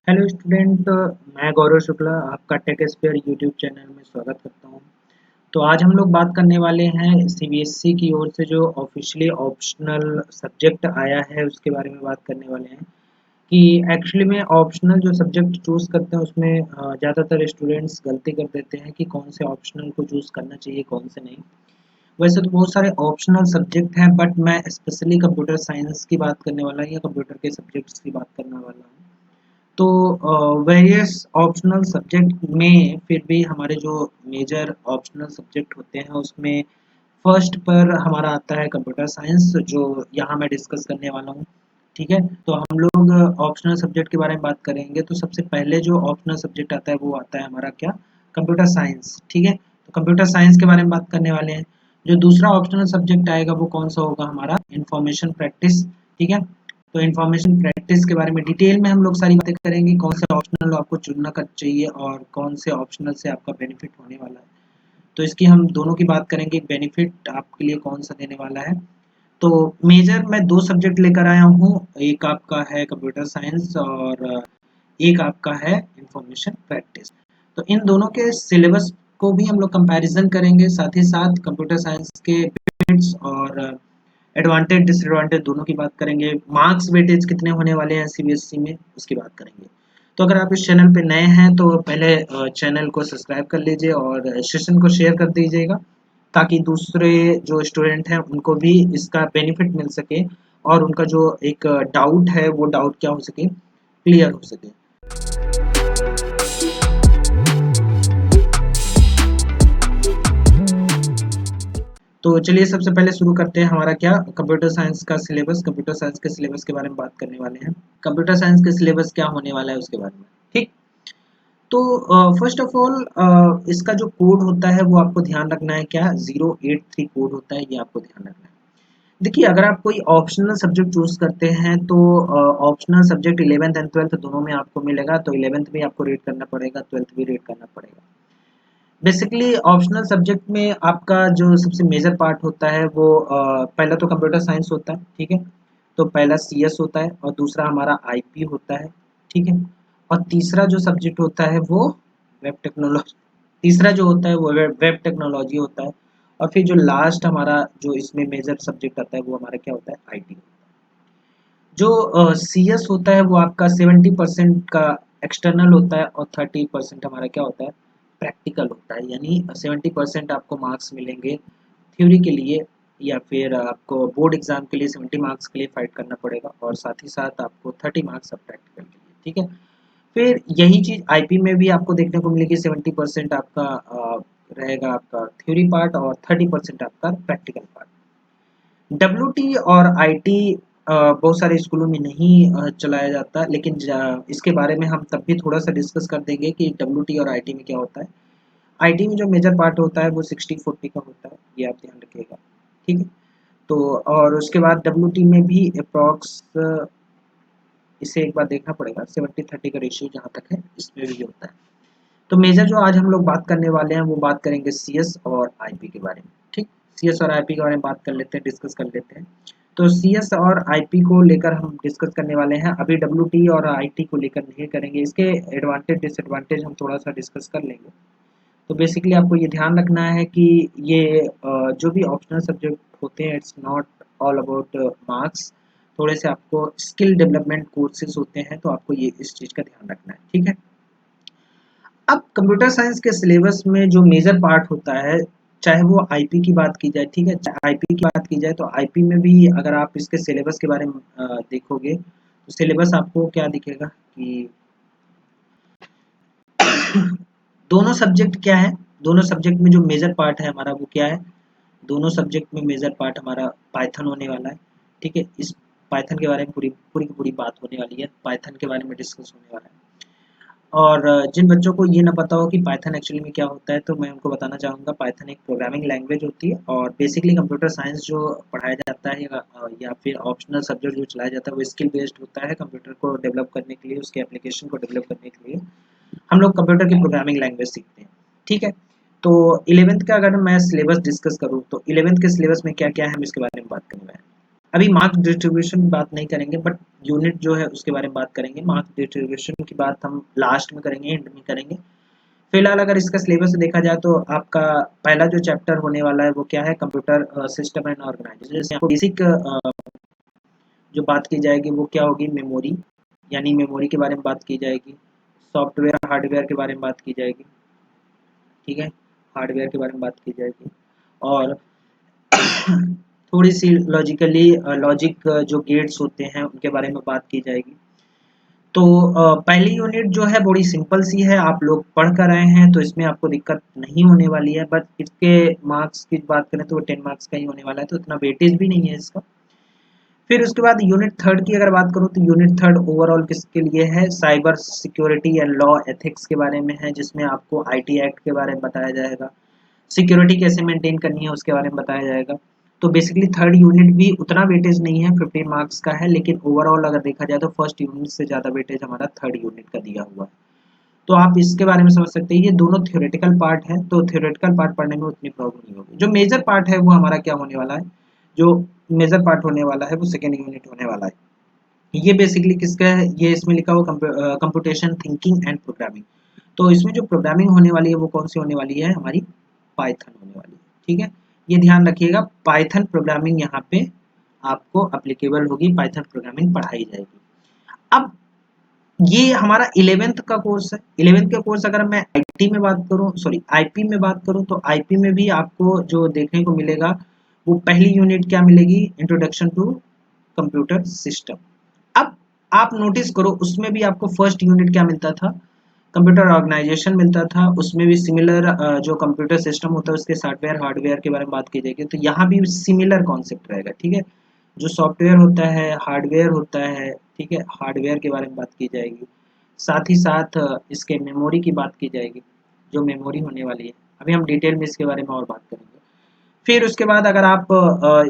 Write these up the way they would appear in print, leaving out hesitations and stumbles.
Hello student, मैं गौरव शुक्ला आपका take spare YouTube channel में स्वागत करता हूं। तो आज हम लोग बात करने वाले हैं सीबीएसई की ओर से जो ऑफिशियली ऑप्शनल सब्जेक्ट आया है उसके बारे में बात करने वाले हैं कि एक्चुअली में ऑप्शनल जो सब्जेक्ट चूज करते हैं उसमें ज़्यादातर स्टूडेंट्स गलती कर देते हैं कि कौन से ऑप्शनल को चूज करना चाहिए कौन से नहीं। वैसे तो बहुत सारे ऑप्शनल सब्जेक्ट हैं बट मैं स्पेशली कंप्यूटर साइंस की बात करने वाला हूँ या कंप्यूटर के सब्जेक्ट्स की बात करने वाला हूँ। तो वेरियस ऑप्शनल सब्जेक्ट में फिर भी हमारे जो मेजर ऑप्शनल सब्जेक्ट होते हैं उसमें फर्स्ट पर हमारा आता है कंप्यूटर साइंस जो यहाँ मैं डिस्कस करने वाला हूँ। ठीक है, तो हम लोग ऑप्शनल सब्जेक्ट के बारे में बात करेंगे। तो सबसे पहले जो ऑप्शनल सब्जेक्ट आता है वो आता है हमारा क्या, कंप्यूटर साइंस। ठीक है, तो कंप्यूटर साइंस के बारे में बात करने वाले हैं। जो दूसरा ऑप्शनल सब्जेक्ट आएगा वो कौन सा होगा, हमारा इंफॉर्मेशन प्रैक्टिस। ठीक है, तो इन्फॉर्मेशन प्रैक्टिस के बारे में डिटेल में हम लोग सारी बातें करेंगे, कौन से ऑप्शनल आपको चुनना कर चाहिए और कौन से ऑप्शनल से आपका बेनिफिट होने वाला है। तो इसकी हम दोनों की बात करेंगे, बेनिफिट आपके लिए कौन सा देने वाला है। तो मेजर मैं दो सब्जेक्ट लेकर आया हूँ, एक आपका है कंप्यूटर साइंस और एक आपका है इंफॉर्मेशन प्रैक्टिस। तो इन दोनों के सिलेबस को भी हम लोग कंपैरिजन करेंगे, साथ ही साथ कंप्यूटर साइंस के बेनिफिट्स और एडवांटेज डिसएडवांटेज दोनों की बात करेंगे। मार्क्स वेटेज कितने होने वाले हैं सीबीएसई में उसकी बात करेंगे। तो अगर आप इस चैनल पे नए हैं तो पहले चैनल को सब्सक्राइब कर लीजिए और सेशन को शेयर कर दीजिएगा ताकि दूसरे जो स्टूडेंट हैं उनको भी इसका बेनिफिट मिल सके और उनका जो एक डाउट है वो डाउट क्या हो सके, क्लियर हो सके। तो चलिए सबसे पहले शुरू करते हैं हमारा क्या, कंप्यूटर साइंस का सिलेबस। कंप्यूटर साइंस के सिलेबस के बारे में बात करने वाले हैं, कंप्यूटर साइंस के सिलेबस क्या होने वाला है उसके बारे में। ठीक, तो फर्स्ट ऑफ ऑल इसका जो कोड होता है वो आपको ध्यान रखना है, क्या 083 कोड होता है, ये आपको ध्यान रखना है। देखिए, अगर आप कोई ऑप्शनल सब्जेक्ट चूज करते हैं तो optional subject 11th and 12th दोनों में आपको मिलेगा, तो 11th भी आपको रीड करना पड़ेगा, 12th भी रीड करना पड़ेगा। बेसिकली ऑप्शनल सब्जेक्ट में आपका जो सबसे मेजर पार्ट होता है वो पहला तो कंप्यूटर साइंस होता है। ठीक है, तो पहला सीएस होता है और दूसरा हमारा आईपी होता है। ठीक है, और तीसरा जो सब्जेक्ट होता है वो वेब टेक्नोलॉजी, तीसरा जो होता है वो वेब टेक्नोलॉजी होता है। और फिर जो लास्ट हमारा जो इसमें मेजर सब्जेक्ट आता है वो हमारा क्या होता है, आईटी। जो सीएस होता है वो आपका 70% का एक्सटर्नल होता है और 30% हमारा क्या होता है, प्रैक्टिकल होता है। यानी 70% आपको मार्क्स मिलेंगे थ्योरी के लिए, या फिर आपको बोर्ड एग्जाम के लिए 70 मार्क्स के लिए फाइट करना पड़ेगा और साथ ही साथ आपको 30 मार्क्स अब प्रैक्टिकल के लिए। ठीक है, फिर यही चीज आईपी में भी आपको देखने को मिलेगी, 70% आपका रहेगा आपका थ्योरी पार्ट और 30% आपका प्रैक्टिकल पार्ट। डब्ल्यूटी और आईटी बहुत सारे स्कूलों में नहीं चलाया जाता, लेकिन इसके बारे में हम तब भी थोड़ा सा डिस्कस कर देंगे कि डब्ल्यूटी और आईटी में क्या होता है। आईटी में जो मेजर पार्ट होता है वो 60-40 का होता है, ये आप ध्यान रखिएगा। ठीक है, तो और उसके बाद डब्ल्यूटी में भी अप्रॉक्स, इसे एक बार देखना पड़ेगा, 70-30 का रेशियो जहाँ तक है इसमें भी होता है। तो मेजर जो आज हम लोग बात करने वाले हैं वो बात करेंगे सीएस और आईपी के बारे में। ठीक, सीएस और आईपी के बारे में बात कर लेते हैं, डिस्कस कर लेते हैं। तो सीएस और आईपी को लेकर हम डिस्कस करने वाले हैं, अभी डब्ल्यूटी और आईटी को लेकर नहीं करेंगे। इसके एडवांटेज डिसएडवांटेज हम थोड़ा सा डिस्कस कर लेंगे। तो बेसिकली आपको ये ध्यान रखना है कि ये जो भी ऑप्शनल सब्जेक्ट होते हैं it's not all about marks, थोड़े से आपको स्किल डेवलपमेंट कोर्सेज होते हैं, तो आपको ये इस चीज़ का ध्यान रखना है। ठीक है, अब कंप्यूटर साइंस के सिलेबस में जो मेजर पार्ट होता है, चाहे वो आईपी की बात की जाए, ठीक है, चाहे आईपी की बात की जाए, तो आईपी में भी अगर आप इसके सिलेबस के बारे में देखोगे तो सिलेबस आपको क्या दिखेगा कि दोनों सब्जेक्ट क्या है, दोनों सब्जेक्ट में जो मेजर पार्ट है हमारा वो क्या है, दोनों सब्जेक्ट में मेजर पार्ट हमारा पाइथन होने वाला है। ठीक है, इस पाइथन के बारे में पूरी पूरी की पूरी बात होने वाली है, पाइथन के बारे में डिस्कस होने वाला है। और जिन बच्चों को ये ना पता हो कि पाइथन एक्चुअली में क्या होता है, तो मैं उनको बताना चाहूँगा, पाइथन एक प्रोग्रामिंग लैंग्वेज होती है और बेसिकली कंप्यूटर साइंस जो पढ़ाया जाता है या फिर ऑप्शनल सब्जेक्ट जो चलाया जाता है वो स्किल बेस्ड होता है। कंप्यूटर को डेवलप करने के लिए, उसके एप्लीकेशन को डेवलप करने के लिए हम लोग कंप्यूटर की प्रोग्रामिंग लैंग्वेज सीखते हैं। ठीक है, तो 11th का अगर मैं सिलेबस डिस्कस करूँ तो 11th के सिलेबस में क्या क्या है हम इसके बारे में बात करेंगे। अभी मार्क्स डिस्ट्रीब्यूशन की बात नहीं करेंगे, बट यूनिट जो है उसके बारे में बात करेंगे। मार्क्स डिस्ट्रीब्यूशन की बात हम लास्ट में करेंगे, एंड में करेंगे। फिलहाल अगर इसका सिलेबस देखा जाए तो आपका पहला जो चैप्टर होने वाला है वो क्या है, कंप्यूटर सिस्टम एंड ऑर्गेनाइजेशन। जैसे आपको बेसिक जो बात की जाएगी वो क्या होगी, मेमोरी, यानी मेमोरी के बारे में बात की जाएगी। सॉफ्टवेयर हार्डवेयर के बारे में बात की जाएगी, ठीक है, हार्डवेयर के बारे में बात की जाएगी। और थोड़ी सी लॉजिकली लॉजिक जो गेट्स होते हैं उनके बारे में बात की जाएगी। तो पहली यूनिट जो है बड़ी सिंपल सी है, आप लोग पढ़ कर आए हैं तो इसमें आपको दिक्कत नहीं होने वाली है। बट इसके मार्क्स की बात करें तो वो 10 मार्क्स का ही होने वाला है, तो इतना वेटेज भी नहीं है इसका। फिर उसके बाद यूनिट थर्ड की अगर बात करूं तो यूनिट थर्ड ओवरऑल किसके लिए है, cyber security and law ethics के बारे में है, जिसमें आपको आईटी एक्ट के बारे में बताया जाएगा, सिक्योरिटी कैसे मेंटेन करनी है उसके बारे में बताया जाएगा। तो बेसिकली थर्ड यूनिट भी उतना वेटेज नहीं है, 15 मार्क्स का है, लेकिन ओवरऑल अगर देखा जाए तो फर्स्ट यूनिट से ज़्यादा वेटेज हमारा थर्ड यूनिट का दिया हुआ है। तो आप इसके बारे में समझ सकते हैं, ये दोनों थ्योरेटिकल पार्ट है, तो थ्योरेटिकल पार्ट पढ़ने में उतनी प्रॉब्लम नहीं होगी। जो मेजर पार्ट है वो हमारा क्या होने वाला है, जो मेजर पार्ट होने वाला है वो सेकेंड यूनिट होने वाला है। ये बेसिकली किसका है, ये इसमें लिखा हुआ कंप्यूटेशन थिंकिंग एंड प्रोग्रामिंग। तो इसमें जो प्रोग्रामिंग होने वाली है वो कौन सी होने वाली है, हमारी पाइथन होने वाली है, ठीक है। ये ध्यान रखिएगा, पाइथन प्रोग्रामिंग यहाँ पे आपको अप्लीकेबल होगी, पाइथन प्रोग्रामिंग पढ़ाई जाएगी। अब ये हमारा 11th का कोर्स है। 11th का कोर्स अगर मैं आईटी में बात करूं, सॉरी आईपी में बात करूं, तो आईपी में भी आपको जो देखने को मिलेगा वो पहली यूनिट क्या मिलेगी, इंट्रोडक्शन टू कंप्यूटर सिस्टम। अब आप नोटिस करो उसमें भी आपको फर्स्ट यूनिट क्या मिलता था, कंप्यूटर ऑर्गेनाइजेशन मिलता था। उसमें भी सिमिलर जो कंप्यूटर सिस्टम होता है उसके सॉफ्टवेयर हार्डवेयर के बारे में बात की जाएगी, तो यहाँ भी सिमिलर कॉन्सेप्ट रहेगा, ठीक है। जो सॉफ्टवेयर होता है हार्डवेयर होता है, ठीक है, हार्डवेयर के बारे में बात की जाएगी। साथ ही साथ इसके मेमोरी की बात की जाएगी, जो मेमोरी होने वाली है। अभी हम डिटेल में इसके बारे में और बात करेंगे। फिर उसके बाद अगर आप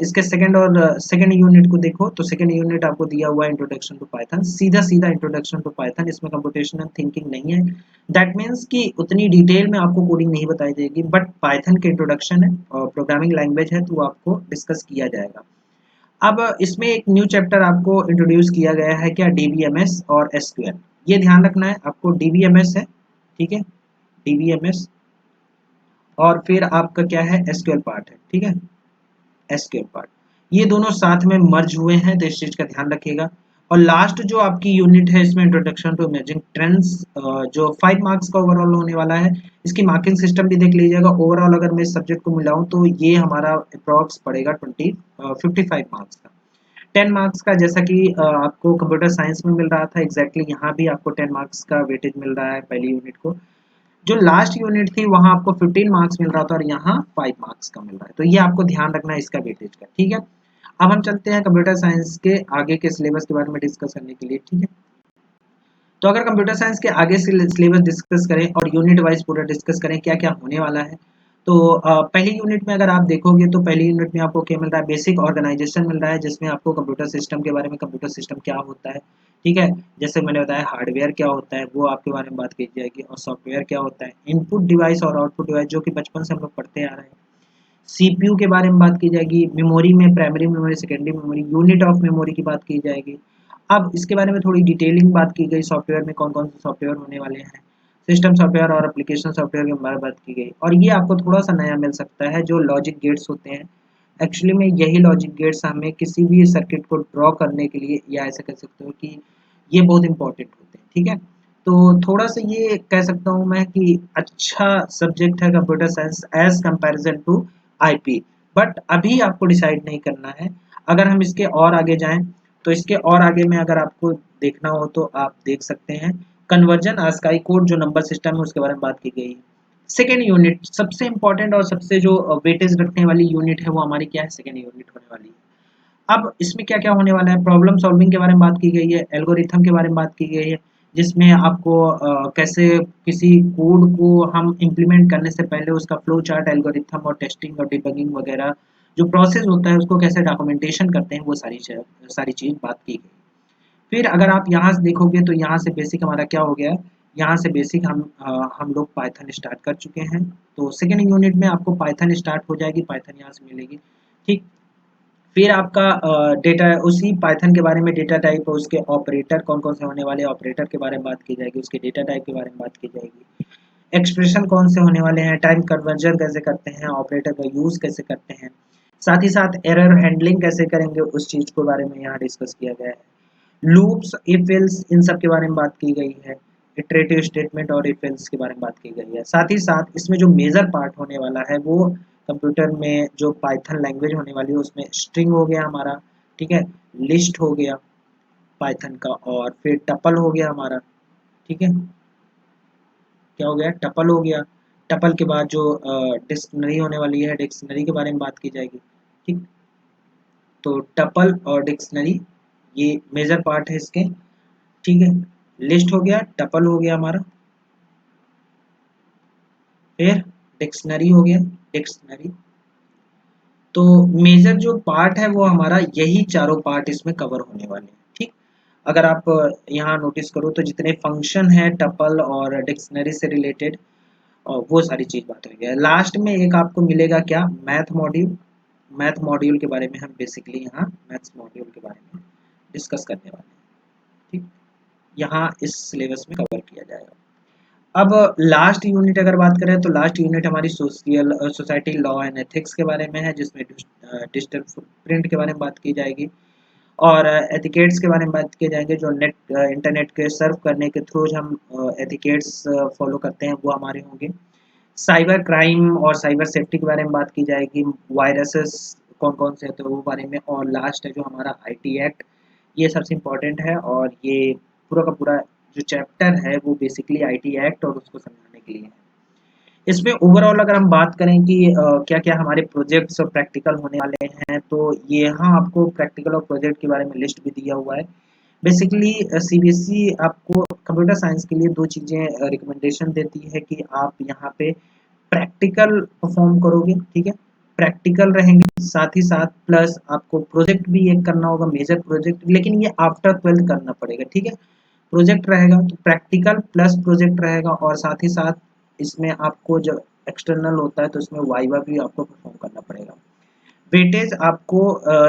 इसके सेकंड यूनिट को देखो तो सेकंड यूनिट आपको दिया हुआ है इंट्रोडक्शन टू पाइथन, सीधा सीधा इंट्रोडक्शन टू पाइथन, इसमें कंप्यूटेशनल थिंकिंग नहीं है। दैट मीन्स कि उतनी डिटेल में आपको कोडिंग नहीं बताई जाएगी, बट पाइथन के इंट्रोडक्शन है और प्रोग्रामिंग लैंग्वेज है तो वो आपको डिस्कस किया जाएगा। अब इसमें एक न्यू चैप्टर आपको इंट्रोड्यूस किया गया है, क्या, डीबीएमएस और एसक्यूएल। ये ध्यान रखना है आपको, डीबीएमएस है, ठीक है, डीबीएमएस, और फिर आपका क्या है, एसक्यूएल पार्ट है, ठीक है, एसक्यूएल पार्ट। ये दोनों साथ में मर्ज हुए हैं, तो इस चीज का ध्यान रखिएगा। और लास्ट जो आपकी यूनिट है इसमें इंट्रोडक्शन टू इमेजिंग ट्रेंड्स, जो 5 मार्क्स का ओवरऑल होने वाला है। इसकी मार्किंग सिस्टम भी देख लीजिएगा, ओवरऑल अगर मैं इस सब्जेक्ट को मिलाऊं तो ये हमारा अप्रॉक्स पड़ेगा 55 मार्क्स का। 10 मार्क्स का, जैसा कि आपको कंप्यूटर साइंस में मिल रहा था एग्जैक्टली यहाँ भी आपको 10 मार्क्स का वेटेज मिल रहा है पहली यूनिट को। जो लास्ट यूनिट थी वहां आपको 15 मार्क्स मिल रहा था और यहाँ 5 मार्क्स का मिल रहा है, तो ये आपको ध्यान रखना है इसका वेटेज का, ठीक है। अब हम चलते हैं कंप्यूटर साइंस के आगे के सिलेबस के बारे में डिस्कस करने के लिए, ठीक है। तो अगर कंप्यूटर साइंस के आगे सिलेबस डिस्कस करें और यूनिट वाइज पूरा डिस्कस करें क्या क्या होने वाला है, तो पहली यूनिट में अगर आप देखोगे तो पहली यूनिट में आपको क्या मिल रहा है, बेसिक ऑर्गेनाइजेशन मिल रहा है, जिसमें आपको कंप्यूटर सिस्टम के बारे में, कंप्यूटर सिस्टम क्या होता है, ठीक है, जैसे मैंने बताया हार्डवेयर क्या होता है वो आपके बारे में बात की जाएगी, और सॉफ्टवेयर क्या होता है, इनपुट डिवाइस और आउटपुट डिवाइस जो कि बचपन से हम लोग पढ़ते आ रहे हैं। सीपीयू के बारे में बात की जाएगी, मेमोरी में primary memory, secondary memory, unit of memory की बात की जाएगी। अब इसके बारे में थोड़ी डिटेलिंग बात की गई, सॉफ्टवेयर में कौन कौन से सॉफ्टवेयर होने वाले हैं, सिस्टम सॉफ्टवेयर और एप्लीकेशन सॉफ्टवेयर के बारे में बात की गई। और ये आपको थोड़ा सा नया मिल सकता है, जो लॉजिक गेट्स होते हैं, एक्चुअली में यही लॉजिक गेट्स हमें किसी भी सर्किट को ड्रॉ करने के लिए, या ऐसे कह सकते हो कि ये बहुत इंपॉर्टेंट होते हैं, ठीक है। तो थोड़ा सा ये कह सकता हूँ मैं कि अच्छा सब्जेक्ट है computer science as comparison to IP, but अभी आपको डिसाइड नहीं करना है। अगर हम इसके और आगे जाएं तो इसके और आगे में अगर आपको देखना हो तो आप देख सकते हैं, कन्वर्जन आस्काई कोड जो नंबर सिस्टम है उसके बारे में बात की गई है। सेकेंड यूनिट सबसे इंपॉर्टेंट और सबसे जो वेटेज रखने वाली यूनिट है वो हमारी क्या है, सेकेंड यूनिट होने वाली है। अब इसमें क्या क्या होने वाला है, प्रॉब्लम सॉल्विंग के बारे में बात की गई है, एल्गोरिथम के बारे में बात की गई है, जिसमें आपको कैसे किसी कोड को हम इम्प्लीमेंट करने से पहले उसका फ्लो चार्ट, एल्गोरिथम और टेस्टिंग और डिबगिंग वगैरह जो प्रोसेस होता है उसको कैसे डॉक्यूमेंटेशन करते हैं, वो सारी चीज बात की गई। फिर अगर आप यहाँ से देखोगे तो यहाँ से बेसिक हमारा क्या हो गया है, यहाँ से बेसिक हम लोग पाइथन स्टार्ट कर चुके हैं। तो सेकेंड यूनिट में आपको पाइथन स्टार्ट हो जाएगी, पाइथन यहाँ से मिलेगी, ठीक। फिर आपका डेटा, उसी पाइथन के बारे में डेटा टाइप और उसके ऑपरेटर कौन कौन से होने वाले ऑपरेटर के बारे में बात की जाएगी, उसके डेटा टाइप के बारे में बात की जाएगी, एक्सप्रेशन कौन से होने वाले हैं, टाइम कन्वर्जन कैसे करते हैं, ऑपरेटर का यूज कैसे करते हैं, साथ ही साथ एरर हैंडलिंग कैसे करेंगे उस चीज के बारे में यहाँ डिस्कस किया गया है। लूप्स, इफ एल्स, इन सब के बारे में बात की गई है। इटरेटिव स्टेटमेंट और इफ एल्स के बारे में बात की गई है। साथ ही साथ इसमें जो मेजर पार्ट होने वाला है वो कंप्यूटर में जो पाइथन लैंग्वेज होने वाली है उसमें स्ट्रिंग हो गया हमारा, ठीक है, लिस्ट हो गया पाइथन का, और फिर टपल हो गया हमारा, ठीक है, क्या हो गया, टपल हो गया। टपल के बाद जो डिक्शनरी होने वाली है, डिक्शनरी के बारे में बात की जाएगी, ठीक। तो टपल और डिक्शनरी ये मेजर पार्ट है इसके, ठीक है। लिस्ट हो गया, टपल हो गया हमारा, फिर डिक्शनरी हो गया, डिक्शनरी। तो मेजर जो पार्ट है वो हमारा यही चारों पार्ट इसमें कवर होने वाले हैं, ठीक। अगर आप यहाँ नोटिस करो तो जितने फंक्शन है टपल और डिक्शनरी से रिलेटेड, और वो सारी चीज बात हो गया। लास्ट में एक आपको मिलेगा क्या, मैथ मॉड्यूल। मैथ मॉड्यूल के बारे में हम बेसिकली यहाँ मैथ्स मॉड्यूल के बारे में डिस्कस करने वाले हैं, ठीक। यहाँ इस सिलेबस में कवर किया जाएगा। अब लास्ट यूनिट अगर बात करें तो लास्ट यूनिट हमारी सोसाइटी लॉ एंड एथिक्स के बारे में है, जिसमें डिजिटल फुटप्रिंट के बारे में बात की जाएगी और एथिकेट्स के बारे में बात किए जाएंगे। जो इंटरनेट के सर्व करने के थ्रू हम एथिकेट्स फॉलो करते हैं वो हमारे होंगे। साइबर क्राइम और साइबर सेफ्टी के बारे में बात की जाएगी। वायरसेस कौन कौन से होते हैं वो बारे में, और लास्ट है जो हमारा आईटी एक्ट, ये सबसे इम्पोर्टेंट है। और ये पूरा का पूरा जो चैप्टर है वो बेसिकली आईटी एक्ट और उसको समझाने के लिए है। इसमें ओवरऑल अगर हम बात करें कि क्या क्या हमारे प्रोजेक्ट्स और प्रैक्टिकल होने वाले हैं, तो ये यहाँ आपको प्रैक्टिकल और प्रोजेक्ट के बारे में लिस्ट भी दिया हुआ है। बेसिकली सीबीएसई आपको कंप्यूटर साइंस के लिए दो चीज़ें रिकमेंडेशन देती है कि आप यहाँ पे प्रैक्टिकल परफॉर्म करोगे, ठीक है, प्रैक्टिकल रहेंगे, साथ ही साथ प्लस आपको प्रोजेक्ट भी एक करना होगा, मेजर प्रोजेक्ट, लेकिन ये आफ्टर 12th करना पड़ेगा, ठीक है। प्रोजेक्ट रहेगा तो प्रैक्टिकल प्लस प्रोजेक्ट रहेगा, और साथ ही साथ इसमें आपको जब एक्सटर्नल होता है तो इसमें वाइवा भी आपको परफॉर्म करना पड़ेगा। वेटेज आपको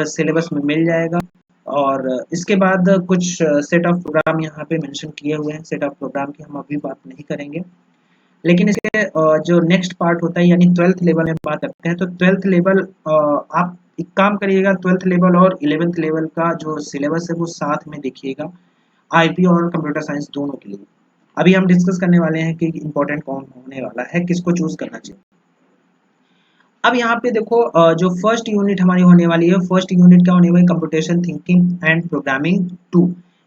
सिलेबस में मिल जाएगा। और इसके बाद कुछ सेट ऑफ प्रोग्राम यहाँ पे मेंशन किए हुए हैं। सेट ऑफ प्रोग्राम की हम अभी बात नहीं करेंगे, लेकिन इसके जो नेक्स्ट पार्ट होता है यानी 12th लेवल में बात करते हैं, तो 12th लेवल आप एक काम करिएगा, 12th लेवल और 11th लेवल का जो सिलेबस है वो साथ में देखिएगा, आईपी और कंप्यूटर साइंस दोनों के लिए। अभी हम डिस्कस करने वाले हैं कि इंपॉर्टेंट कौन होने वाला है, किसको चूज करना चाहिए। अब यहाँ पे देखो जो फर्स्ट यूनिट हमारी होने वाली है, फर्स्ट यूनिट क्या होने वाली, कंप्यूटेशन थिंकिंग एंड प्रोग्रामिंग 2,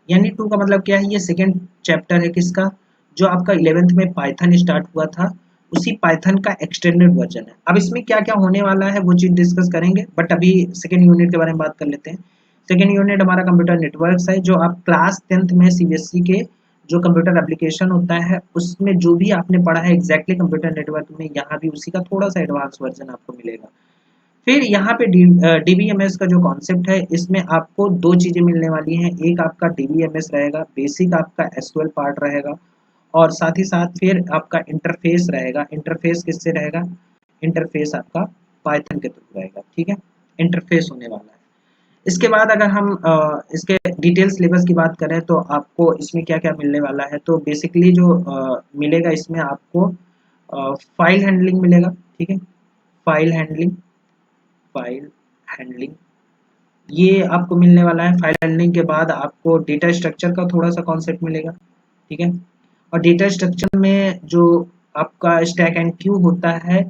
यानी 2 का मतलब क्या है, ये सेकेंड चैप्टर है किसका, जो आपका 11th में पाइथन स्टार्ट हुआ था उसी पाइथन का एक्सटेंडेड वर्जन है। अब इसमें क्या क्या होने वाला है वो चीज डिस्कस करेंगे, बट अभी सेकेंड यूनिट के बारे में बात कर लेते हैं। सेकेंड यूनिट हमारा कंप्यूटर नेटवर्क्स है, जो आप क्लास 10th में सीबीएसई के जो कंप्यूटर एप्लीकेशन होता है उसमें जो भी आपने पढ़ा है एग्जैक्टली कंप्यूटर नेटवर्क में यहाँ भी उसी का थोड़ा सा एडवांस वर्जन आपको मिलेगा। फिर यहाँ पे डीबीएमएस का जो कॉन्सेप्ट है इसमें आपको दो चीजें मिलने वाली हैं। एक आपका डीबीएमएस रहेगा, बेसिक आपका एसक्यूएल पार्ट रहेगा, और साथ ही साथ फिर आपका इंटरफेस रहेगा। इंटरफेस किससे रहेगा, इंटरफेस आपका पाइथन के थ्रू रहेगा, ठीक है, इंटरफेस होने वाला है। इसके बाद अगर हम इसके डिटेल सिलेबस की बात करें तो आपको इसमें क्या क्या मिलने वाला है, तो बेसिकली जो मिलेगा इसमें आपको फाइल हैंडलिंग मिलेगा, ठीक है, फाइल हैंडलिंग, फाइल हैंडलिंग ये आपको मिलने वाला है। फाइल हैंडलिंग के बाद आपको डेटा स्ट्रक्चर का थोड़ा सा कॉन्सेप्ट मिलेगा, ठीक है, और डेटा स्ट्रक्चर में जो आपका स्टैक एंड क्यू होता है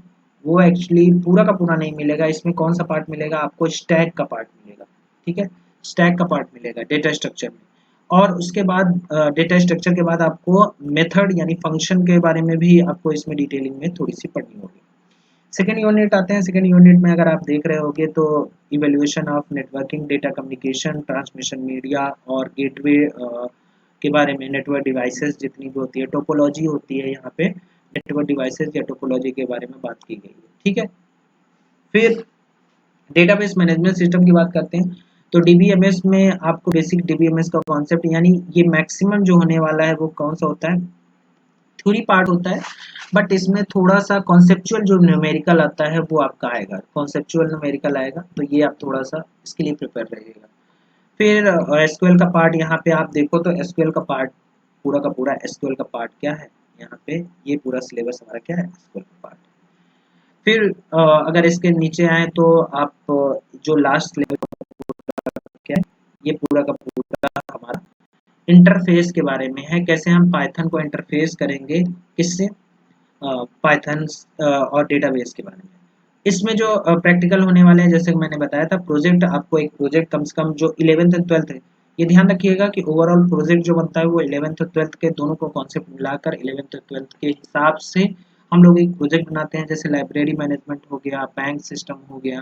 वो एक्चुअली पूरा का पूरा नहीं मिलेगा। इसमें कौन सा पार्ट मिलेगा, आपको स्टैक का पार्ट मिलेगा, ठीक है, स्टैक का पार्ट मिलेगा डेटा स्ट्रक्चर में। और उसके बाद डेटा स्ट्रक्चर के बाद आपको मेथड यानी फंक्शन के बारे में भी आपको इसमें डिटेलिंग में थोड़ी सी पढ़नी होगी। सेकेंड यूनिट आते हैं। सेकेंड यूनिट में अगर आप देख रहे होगे तो evaluation of networking, data communication, transmission media और गेटवे के बारे में, नेटवर्क डिवाइसेस जितनी भी होती है, टोपोलॉजी होती है यहाँ पे, नेटवर्क डिवाइसेस या टोपोलॉजी के बारे में बात की गई है, ठीक है। फिर डेटाबेस मैनेजमेंट सिस्टम की बात करते हैं, तो डीबीएमएस में आपको बेसिक डीबीएमएस का कॉन्सेप्ट यानी ये मैक्सिमम जो होने वाला है वो कौन सा होता है, थ्योरी पार्ट होता है, बट इसमें थोड़ा सा कॉन्सेप्चुअल जो न्यूमेरिकल आता है वो आपका आएगा, कॉन्सेप्चुअल न्यूमेरिकल आएगा, तो ये आप थोड़ा सा इसके लिए प्रिपेयर रहिएगा। फिर एसक्यूएल का पार्ट, यहाँ पे आप देखो तो एसक्यूएल का पार्ट पूरा का पूरा, एसक्यूएल का पार्ट क्या है यहाँ पे, ये पूरा सिलेबस हमारा क्या है, एसक्यूएल का पार्ट। फिर अगर इसके नीचे आए तो आप जो लास्ट सिलेबस क्या है, ये पूरा का पूरा हमारा इंटरफेस के बारे में है, कैसे हम पाइथन को इंटरफेस करेंगे, किससे, पाइथन और डेटाबेस के बारे में। इसमें जो प्रैक्टिकल होने वाले हैं, जैसे मैंने बताया था, प्रोजेक्ट आपको एक प्रोजेक्ट कम से कम जो 11th एंड 12th है, ये ध्यान रखिएगा कि ओवरऑल प्रोजेक्ट जो बनता है वो 11th और 12th के दोनों को कॉन्सेप्ट मिलाकर 11th और 12th के हिसाब से हम लोग एक प्रोजेक्ट बनाते हैं। जैसे लाइब्रेरी मैनेजमेंट हो गया, बैंक सिस्टम हो गया,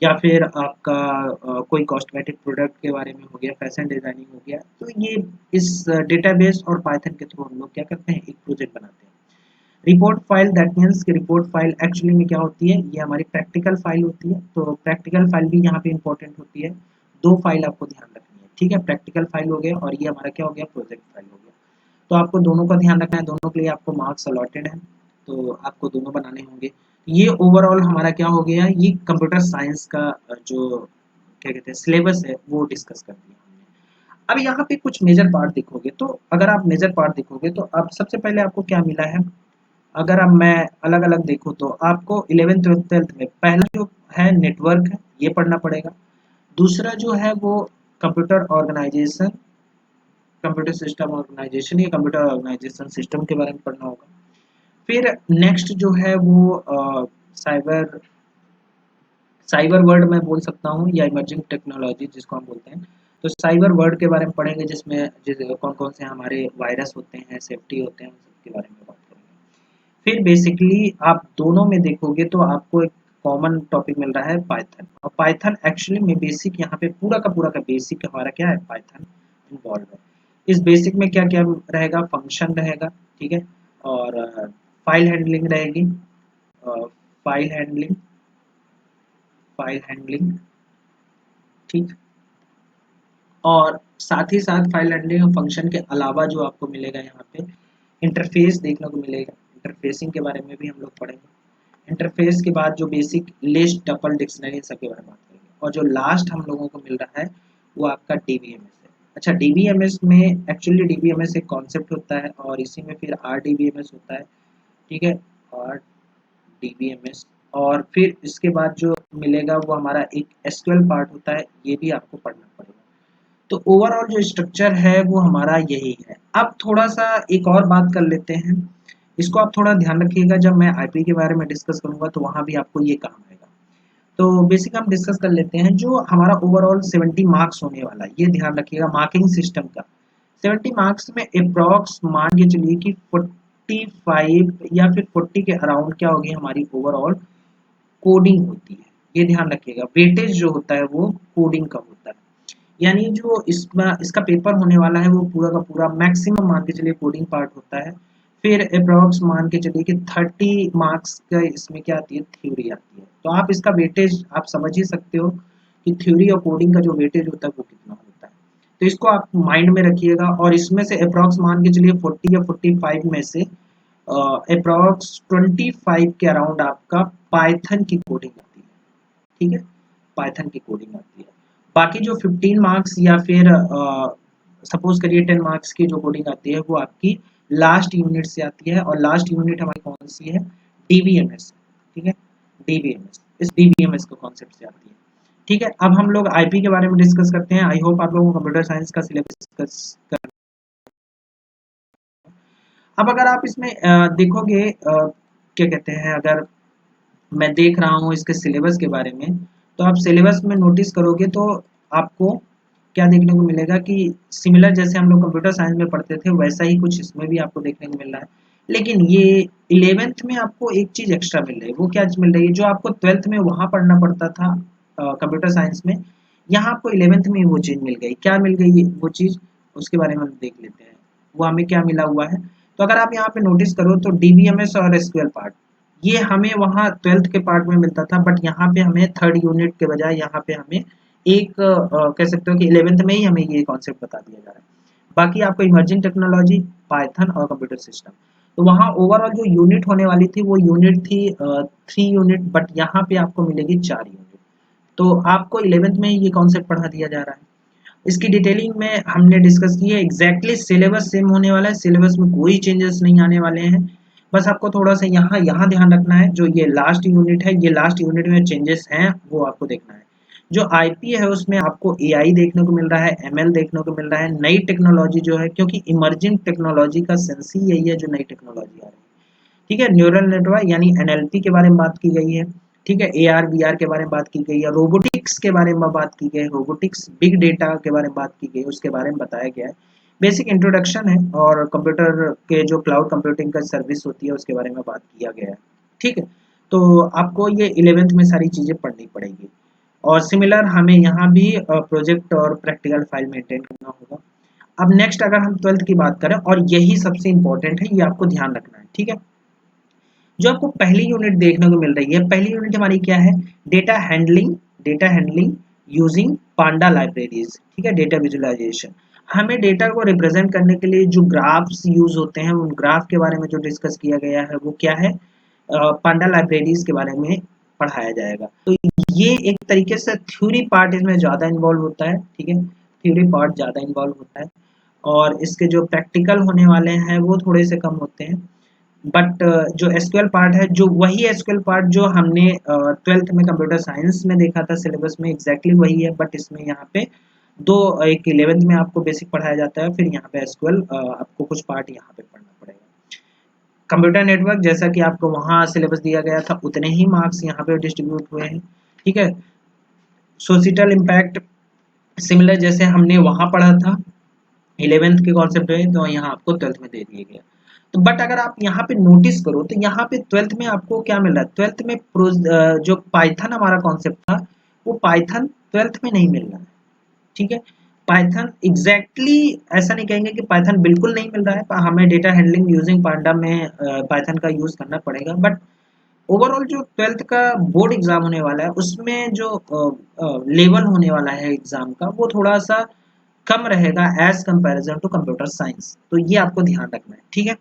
या फिर आपका कोई कॉस्मेटिक प्रोडक्ट के बारे में हो गया, फैशन डिजाइनिंग हो गया, तो ये इस डेटाबेस और पाइथन के थ्रू हम लोग क्या करते हैं, एक प्रोजेक्ट बनाते हैं। रिपोर्ट फाइल, दैट मीन्स कि रिपोर्ट फाइल एक्चुअली में क्या होती है, ये हमारी प्रैक्टिकल फाइल होती है, तो प्रैक्टिकल फाइल भी यहाँ पे इंपॉर्टेंट होती है। दो फाइल आपको ध्यान रखनी है, ठीक है, प्रैक्टिकल फाइल हो गया और ये हमारा क्या हो गया, प्रोजेक्ट फाइल हो गया। तो आपको दोनों का ध्यान रखना है, दोनों के लिए आपको मार्क्स अलॉटेड है, तो आपको दोनों बनाने होंगे। ये ओवरऑल हमारा क्या हो गया, ये कंप्यूटर साइंस का जो क्या कहते हैं सिलेबस है वो डिस्कस कर दिया हमने। अब यहाँ पे कुछ मेजर पार्ट देखोगे, तो अगर आप मेजर पार्ट देखोगे तो आप सबसे पहले आपको क्या मिला है, अगर अब मैं अलग अलग देखूँ तो आपको 11th और 12th में पहला जो है नेटवर्क है, ये पढ़ना पड़ेगा। दूसरा जो है वो computer organisation, computer system organisation, या कंप्यूटर ऑर्गेनाइजेशन सिस्टम के बारे में पढ़ना होगा। फिर नेक्स्ट जो है वो साइबर साइबर वर्ल्ड में बोल सकता हूँ, या इमर्जिंग टेक्नोलॉजी जिसको हम बोलते हैं, तो साइबर वर्ल्ड के बारे में पढ़ेंगे, जिसमें कौन कौन से हमारे वायरस होते हैं, सेफ्टी होते हैं, उन सब के बारे में बात करेंगे। फिर बेसिकली आप दोनों में देखोगे तो आपको एक कॉमन टॉपिक मिल रहा है, पाइथन। और पाइथन एक्चुअली में बेसिक, यहाँ पे पूरा का बेसिक हमारा क्या है, पाइथन इन्वॉल्व है। इस बेसिक में क्या क्या रहेगा, फंक्शन रहेगा, ठीक है, और फाइल हैंडलिंग रहेगी, फाइल हैंडलिंग, फाइल हैंडलिंग, ठीक। और साथ ही साथ फाइल हैंडलिंग और फंक्शन के अलावा जो आपको मिलेगा यहाँ पे इंटरफेस देखने को मिलेगा, इंटरफेसिंग के बारे में भी हम लोग पढ़ेंगे। इंटरफेस के बाद जो बेसिक लिस्ट, टपल, डिक्शनरी, सब के बारे में बात करेंगे। और जो लास्ट हम लोगों को मिल रहा है वो आपका डीबीएमएस है। अच्छा, डीबीएमएस में एक्चुअली डीबीएमएस एक कॉन्सेप्ट होता है और इसी में फिर आरडीबीएमएस होता है, ठीक है, और डीबीएमएस। और फिर इसके बाद जो मिलेगा वो हमारा एक एसक्यूएल पार्ट होता है, ये भी आपको पढ़ना पड़ेगा। तो ओवरऑल जो स्ट्रक्चर है वो हमारा यही है। अब थोड़ा सा एक और बात कर लेते हैं, इसको आप थोड़ा ध्यान रखिएगा, जब मैं आईपी के बारे में डिस्कस करूंगा तो वहां भी आपको ये काम आएगा। तो बेसिक हम डिस्कस कर लेते हैं, जो हमारा ओवरऑल 70 मार्क्स होने वाला है, ये ध्यान रखिएगा मार्किंग सिस्टम का। 70 मार्क्स में अप्रॉक्स मान के चलिए कि 45 या फिर 40 के अराउंड क्या होगी हमारी ओवरऑल कोडिंग होती है। ये ध्यान रखिएगा, वेटेज जो होता है वो कोडिंग का होता है। यानी जो इसमें इसका पेपर होने वाला है वो पूरा का पूरा मैक्सिमम मान के चलिए कोडिंग पार्ट होता है। फिर अप्रॉक्स मान के चलिए कि 30 मार्क्स का इसमें क्या आती है, थ्योरी आती है। तो आप इसका वेटेज आप समझ ही सकते हो कि थ्योरी और कोडिंग का जो वेटेज होता है वो कितना होता है। तो इसको आप माइंड में रखिएगा, और इसमें से अप्रॉक्स मान के चलिए 40 या 45 में से अप्रॉक्स 25 के अराउंड आपका पाइथन की कोडिंग आती है, ठीक है, पाइथन की कोडिंग आती है। बाकी जो 15 मार्क्स या फिर सपोज करिए 10 मार्क्स की जो कोडिंग आती है वो आपकी लास्ट यूनिट से आती है, और लास्ट यूनिट हमारी कौन सी है, डीबीएमएस, ठीक है, डीबीएमएस, इस डीबीएमएस को कॉन्सेप्ट से आती है। ठीक है, अब हम लोग आईपी के बारे में डिस्कस करते हैं। आई होप आप लोगों को कंप्यूटर साइंस का सिलेबस डिस्कस कर। अब अगर आप इसमें देखोगे क्या कहते हैं, अगर मैं देख रहा हूँ इसके सिलेबस के बारे में, तो आप सिलेबस में नोटिस करोगे तो आपको क्या देखने को मिलेगा कि सिमिलर जैसे हम लोग कंप्यूटर साइंस में पढ़ते थे वैसा ही कुछ इसमें भी आपको देखने को मिल रहा है। लेकिन ये 11th में आपको एक चीज एक्स्ट्रा मिल रही है, वो क्या चीज मिल रही है, जो आपको 12th में वहां पढ़ना पड़ता था कंप्यूटर साइंस में, यहाँ आपको 11th में वो चीज मिल गई। क्या मिल गई वो चीज, उसके बारे में हम देख लेते हैं वो हमें क्या मिला हुआ है। तो अगर आप यहाँ पे नोटिस करो तो डीबीएमएस और एसक्यूएल पार्ट, ये हमें वहाँ 12th के पार्ट में मिलता था, बट यहाँ पे हमें थर्ड यूनिट के बजाय यहाँ पे हमें एक कह सकते हो कि 11th में ही हमें ये कॉन्सेप्ट बता दिया जा रहा है। बाकी आपको इमर्जिंग टेक्नोलॉजी, पाइथन और कंप्यूटर सिस्टम, तो वहाँ ओवरऑल जो यूनिट होने वाली थी वो यूनिट थी 3 यूनिट, बट यहाँ पे आपको मिलेगी 4 यूनिट। तो आपको 11th में ये कॉन्सेप्ट पढ़ा दिया जा रहा है। इसकी डिटेलिंग में हमने डिस्कस की है, एग्जैक्टली सिलेबस सेम होने वाला है, सिलेबस में कोई चेंजेस नहीं आने वाले हैं। बस आपको थोड़ा सा यहाँ यहाँ ध्यान रखना है, जो ये लास्ट यूनिट है, ये लास्ट यूनिट में चेंजेस हैं वो आपको देखना है। जो आईपी है उसमें आपको एआई देखने को मिल रहा है, एमएल देखने को मिल रहा है, नई टेक्नोलॉजी जो है, क्योंकि इमर्जिंग टेक्नोलॉजी का सेंस ही यही है, जो नई टेक्नोलॉजी आ रही है। ठीक है, न्यूरल नेटवर्क यानी एनएलपी के बारे में बात की गई है। ठीक है, एआर वीआर के बारे में बात की गई है, रोबोटिक्स के बारे में बात की गई है, रोबोटिक्स बिग डेटा के बारे में बात की गई है, उसके बारे में बताया गया है। बेसिक इंट्रोडक्शन है, और कंप्यूटर के जो क्लाउड कंप्यूटिंग का सर्विस होती है उसके बारे में बात किया गया है। ठीक है, तो आपको ये 11th में सारी चीज़ें पढ़नी पड़ेगी। और सिमिलर हमें यहाँ भी प्रोजेक्ट और प्रैक्टिकल फाइल मेंटेन करना होगा। अब नेक्स्ट अगर हम 12th की बात करें, और यही सबसे इंपॉर्टेंट है, ये आपको ध्यान रखना है। ठीक है, जो आपको पहली यूनिट देखने को मिल रही है, पहली यूनिट हमारी क्या है, data handling, data handling using panda libraries. ठीक है, डेटा विजुअलाइजेशन। हमें डेटा को रिप्रेजेंट करने के लिए जो ग्राफ्स यूज होते हैं, उन ग्राफ के बारे में जो डिस्कस किया गया है वो क्या है, पांडा लाइब्रेरीज के बारे में पढ़ाया जाएगा। तो ये एक तरीके से थ्योरी पार्ट इसमें ज़्यादा इन्वॉल्व होता है। ठीक है, थ्योरी पार्ट ज़्यादा इन्वॉल्व होता है, और इसके जो प्रैक्टिकल होने वाले हैं वो थोड़े से कम होते हैं। बट जो एसक्यूएल पार्ट है, जो वही एसक्यूएल पार्ट जो हमने 12th में कंप्यूटर साइंस में देखा था सिलेबस में, एग्जैक्टली वही है, बट इसमें यहाँ पे दो, एक 11th में आपको बेसिक पढ़ाया जाता है, फिर यहाँ पे एसक्यूएल आपको कुछ पार्ट यहाँ पे पढ़ना पड़ेगा। कंप्यूटर नेटवर्क जैसा कि आपको वहाँ सिलेबस दिया गया था, उतने ही मार्क्स यहाँ पे डिस्ट्रीब्यूट हुए हैं। ठीक है, सोशियल इम्पैक्ट सिमिलर जैसे हमने वहाँ पढ़ा था 11th के कॉन्सेप्ट है, तो यहाँ आपको 12th में दे दिए गया। तो बट अगर आप यहाँ पे नोटिस करो तो यहाँ पे 12th में आपको क्या मिल रहा है, 12th में जो पाइथन हमारा कॉन्सेप्ट था, वो पाइथन 12th में नहीं मिल रहा है। ठीक है, पाइथन एग्जैक्टली ऐसा नहीं कहेंगे कि पाइथन बिल्कुल नहीं मिल रहा है, पर हमें डेटा हैंडलिंग यूजिंग पांडा में पाइथन का यूज करना पड़ेगा। बट ओवरऑल जो 12th का बोर्ड एग्जाम होने वाला है, उसमें जो लेवल होने वाला है एग्जाम का, वो थोड़ा सा कम रहेगा as comparison to computer science. तो ये आपको ध्यान रखना है। ठीक है,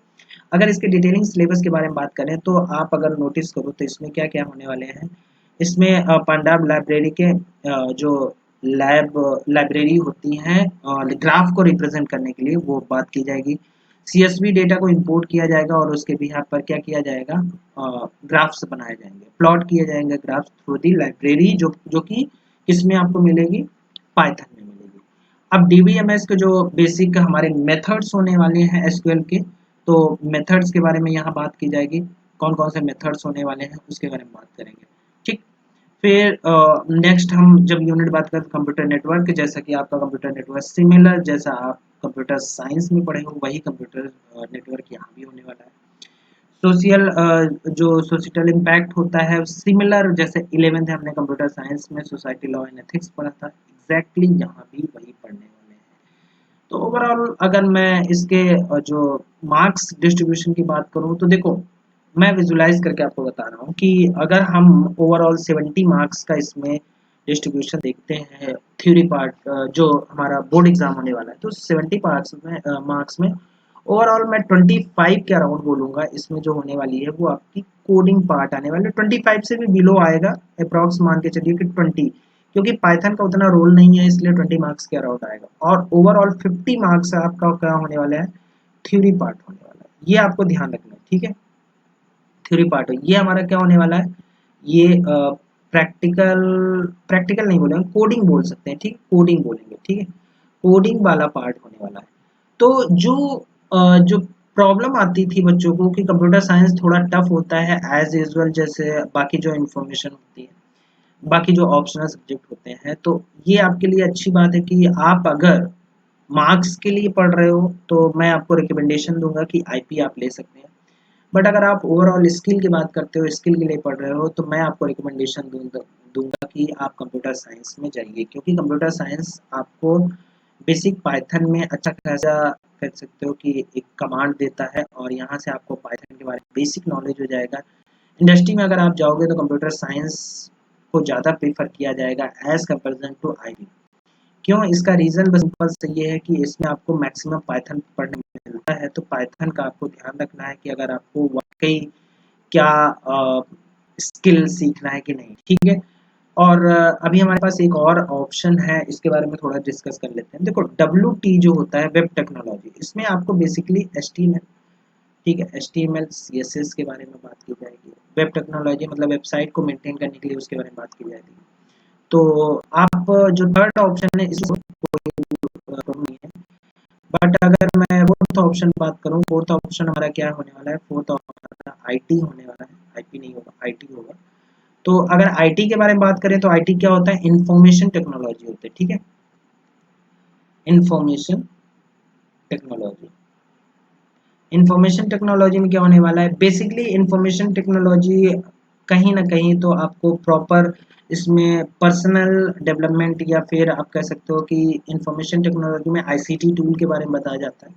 अगर इसके डिटेलिंग सिलेबस के बारे में बात करें तो आप अगर नोटिस करो तो इसमें क्या क्या होने वाले हैं। इसमें पंजाब लाइब्रेरी के जो लाइब्रेरी होती हैं ग्राफ को रिप्रेजेंट करने के लिए, वो बात की जाएगी। सीएसवी डेटा को इंपोर्ट किया जाएगा और उसके बिहाफ पर क्या किया जाएगा, ग्राफ्स बनाए जाएंगे, प्लॉट किए जाएंगे ग्राफ्स थ्रू दी लाइब्रेरी, जो कि किसमें आपको मिलेगी, पाइथन में मिलेगी। अब डीबीएमएस के जो बेसिक हमारे मेथड्स होने वाले हैं एसक्यूएल के, तो मेथड्स के बारे में यहाँ बात की जाएगी, कौन कौन से मेथड्स होने वाले हैं उसके बारे में बात करेंगे। ठीक, फिर नेक्स्ट हम जब यूनिट बात करते हैं कंप्यूटर नेटवर्क, जैसा कि आपका कंप्यूटर नेटवर्क सिमिलर जैसा आप कंप्यूटर साइंस में पढ़े हो, वही कंप्यूटर नेटवर्क यहाँ भी होने वाला है। सोशल जो सोशल इम्पैक्ट होता है सिमिलर, जैसे 11th हमने कंप्यूटर साइंस में सोसाइटी लॉ एंड एथिक्स पढ़ा था, एग्जैक्टली यहाँ भी वही पढ़ने वाले हैं। तो ओवरऑल अगर मैं इसके जो मार्क्स डिस्ट्रीब्यूशन की बात करूँ तो देखो, मैं विजुलाइज करके आपको बता रहा हूँ कि अगर हम ओवरऑल 70 मार्क्स का इसमें डिस्ट्रीब्यूशन देखते हैं, थ्योरी पार्ट जो हमारा बोर्ड एग्जाम होने वाला है, तो 70 मार्क्स में ओवरऑल मैं 25 के अराउंड बोलूँगा, इसमें जो होने वाली है वो आपकी कोडिंग पार्ट आने वाली है। 25 से भी बिलो आएगा, अप्रॉक्स मान के चलिए कि 20, क्योंकि पाइथन का उतना रोल नहीं है, इसलिए 20 मार्क्स के अराउंड आएगा। और ओवरऑल 50 मार्क्स आपका क्या होने वाला है, थ्योरी पार्ट होने वाला है, ये आपको ध्यान रखना है। ठीक है, थ्योरी पार्ट ये हमारा क्या होने वाला है, ये प्रैक्टिकल प्रैक्टिकल नहीं बोलेंगे, कोडिंग बोल सकते हैं। ठीक, कोडिंग बोलेंगे। ठीक है, कोडिंग वाला पार्ट होने वाला है। तो जो प्रॉब्लम आती थी बच्चों को कि कंप्यूटर साइंस थोड़ा टफ होता है एज यूजुअल, जैसे बाकी जो इन्फॉर्मेशन होती है, बाकी जो ऑप्शनल सब्जेक्ट होते हैं, तो ये आपके लिए अच्छी बात है कि आप अगर मार्क्स के लिए पढ़ रहे हो तो मैं आपको रिकमेंडेशन दूंगा कि आईपी आप ले सकते हैं। बट अगर आप ओवरऑल स्किल की बात करते हो, स्किल के लिए पढ़ रहे हो, तो मैं आपको रिकमेंडेशन दूंगा कि आप कंप्यूटर साइंस में जाइए, क्योंकि कंप्यूटर साइंस आपको बेसिक पाइथन में अच्छा खासा कह सकते हो कि एक कमांड देता है, और यहाँ से आपको पाइथन के बारे में बेसिक नॉलेज हो जाएगा। इंडस्ट्री में अगर आप जाओगे तो कंप्यूटर साइंस को ज़्यादा प्रीफर किया जाएगा एज कंपेरिजन टू आईटी। क्यों? इसका रीज़न बस सिंपल से ये है कि इसमें आपको मैक्सिमम पाइथन पढ़ने मिलता है, तो पाइथन का आपको ध्यान रखना है कि अगर आपको वाक़ई क्या स्किल सीखना है कि नहीं, ठीक है? और अभी हमारे पास एक और ऑप्शन है, इसके बारे में थोड़ा डिस्कस कर लेते हैं। देखो WT जो होता है वेब टेक्नोलॉजी, इसमें आपको बेसिकली HTML, ठीक है, HTML CSS के बारे में बात की जाएगी। वेब टेक्नोलॉजी मतलब वेबसाइट को मेंटेन करने के लिए उसके बारे में बात की जाएगी। तो आप जो थर्ड ऑप्शन है इसमें कोई प्रॉब्लम नहीं है, बट अगर मैं फोर्थ ऑप्शन बात करूँ, फोर्थ ऑप्शन हमारा क्या होने वाला है? फोर्थ हमारा IT होने वाला है, IP नहीं होगा, IT होगा। तो अगर IT के बारे में बात करें तो IT क्या होता है? इंफॉर्मेशन टेक्नोलॉजी होते हैं, ठीक है, इंफॉर्मेशन टेक्नोलॉजी। इंफॉर्मेशन टेक्नोलॉजी में क्या होने वाला है? बेसिकली इंफॉर्मेशन टेक्नोलॉजी कहीं ना कहीं तो आपको प्रॉपर इसमें पर्सनल डेवलपमेंट या फिर आप कह सकते हो कि इंफॉर्मेशन टेक्नोलॉजी में ICT टूल के बारे में बताया जाता है।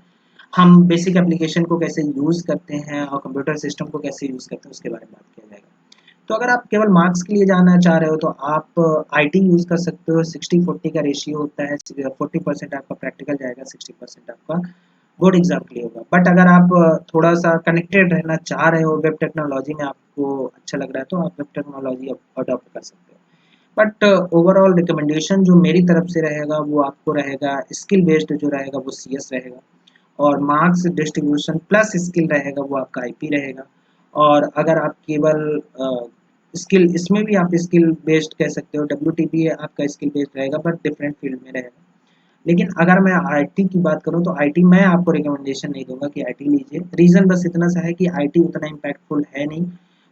हम बेसिक एप्लीकेशन को कैसे यूज़ करते हैं और कंप्यूटर सिस्टम को कैसे यूज़ करते हैं उसके बारे में बात किया जाएगा। तो अगर आप केवल मार्क्स के लिए जाना चाह रहे हो तो आप IT यूज़ कर सकते हो। 60-40 का रेशियो होता है, 40% आपका प्रैक्टिकल जाएगा, 60% आपका बोर्ड एग्जाम के लिए होगा। बट अगर आप थोड़ा सा कनेक्टेड रहना चाह रहे हो, वेब टेक्नोलॉजी में आपको अच्छा लग रहा है, तो आप वेब टेक्नोलॉजी अडॉप्ट कर सकते हो। बट ओवरऑल रिकमेंडेशन जो मेरी तरफ से रहेगा वो आपको रहेगा स्किल बेस्ड, जो रहेगा वो CS रहेगा, और मार्क्स डिस्ट्रीब्यूशन प्लस स्किल रहेगा वो आपका IP रहेगा। और अगर आप केवल स्किल, इसमें भी आप स्किल बेस्ड कह सकते हो, WTP आपका स्किल बेस्ड रहेगा बट डिफरेंट फील्ड में रहेगा। लेकिन अगर मैं IT की बात करूं तो IT मैं आपको रिकमेंडेशन नहीं दूंगा कि IT लीजिए। रीज़न बस इतना सा है कि IT उतना इम्पैक्टफुल है नहीं।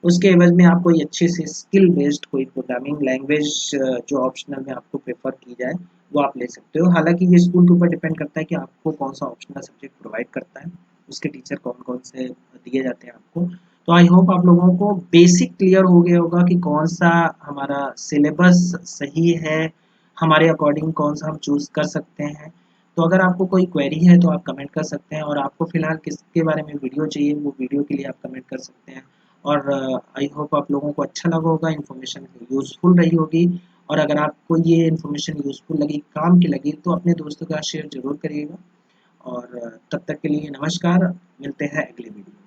उसके एवज में आप कोई अच्छी सी स्किल बेस्ड कोई प्रोग्रामिंग लैंग्वेज जो ऑप्शनल में आपको प्रेफर की जाए वो आप ले सकते हो। हालांकि ये स्कूल के ऊपर डिपेंड करता है कि आपको कौन सा ऑप्शनल सब्जेक्ट प्रोवाइड करता है, उसके टीचर कौन कौन से दिए जाते हैं आपको। तो आई होप आप लोगों को बेसिक क्लियर हो गया होगा कि कौन सा हमारा सिलेबस सही है, हमारे अकॉर्डिंग कौन सा हम चूज़ कर सकते हैं। तो अगर आपको कोई क्वेरी है तो आप कमेंट कर सकते हैं, और आपको फ़िलहाल किसके बारे में वीडियो चाहिए वो वीडियो के लिए आप कमेंट कर सकते हैं। और आई होप आप लोगों को अच्छा लगा होगा, इन्फॉर्मेशन यूज़फुल रही होगी। और अगर आपको ये इन्फॉर्मेशन यूज़फुल लगी, काम की लगी, तो अपने दोस्तों का शेयर ज़रूर करिएगा। और तब तक के लिए नमस्कार, मिलते हैं अगले वीडियो।